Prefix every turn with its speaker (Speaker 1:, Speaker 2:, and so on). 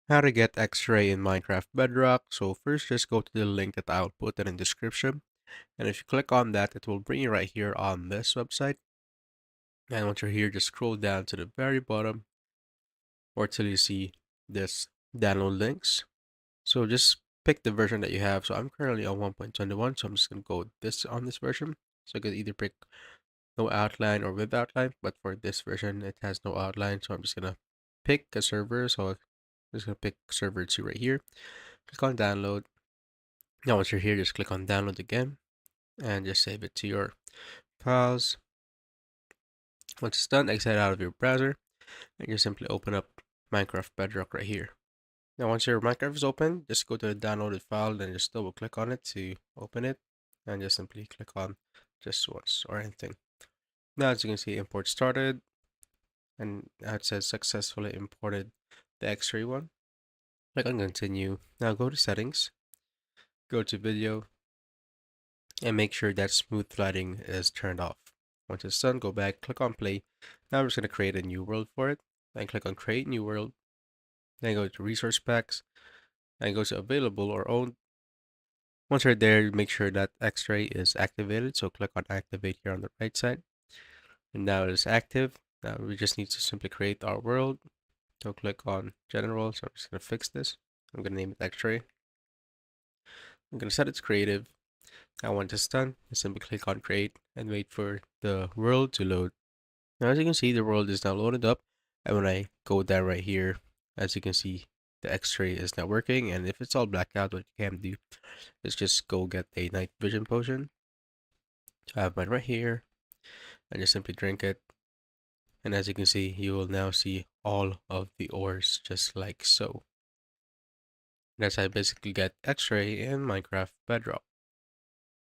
Speaker 1: How to get X-ray in Minecraft Bedrock. So first just go to the link that I'll put in the description. And if you click on that, it will bring you right here on this website. And once you're here, just scroll down to the very bottom or till you see this download links. So just pick the version that you have. So I'm currently on 1.21, so I'm just gonna go this on this version. So I could either pick no outline or with outline, but for this version it has no outline, so I'm just gonna pick a server. So I'm just gonna pick server 2 right here. Click on download. Now once you're here, just click on download again and just save it to your files. Once it's done, exit out of your browser and just simply open up Minecraft Bedrock right here. Now once your Minecraft is open, just go to the downloaded file and just double click on it to open it and just simply click on just once or anything. Now as you can see, import started and now it says successfully imported the X-ray one. Click on continue. Now go to settings, go to video, and make sure that smooth lighting is turned off. Once it's done, go back, click on play. Now we're just going to create a new world for it. Then click on create new world. Then go to resource packs and go to available or owned. Once you're there, make sure that X-ray is activated. So click on activate here on the right side. And now it is active. Now we just need to simply create our world. So click on general. So I'm just going to fix this. I'm going to name it X-ray. I'm going to set it to creative. Now once it's done, just simply click on create and wait for the world to load. Now as you can see, the world is now loaded up, and when I go down right here, as you can see, the X-ray is not working, and if it's all blacked out, what you can do is just go get a night vision potion. I have mine right here, and just simply drink it, and as you can see, you will now see all of the ores just like so. That's how I basically get X-ray in Minecraft Bedrock.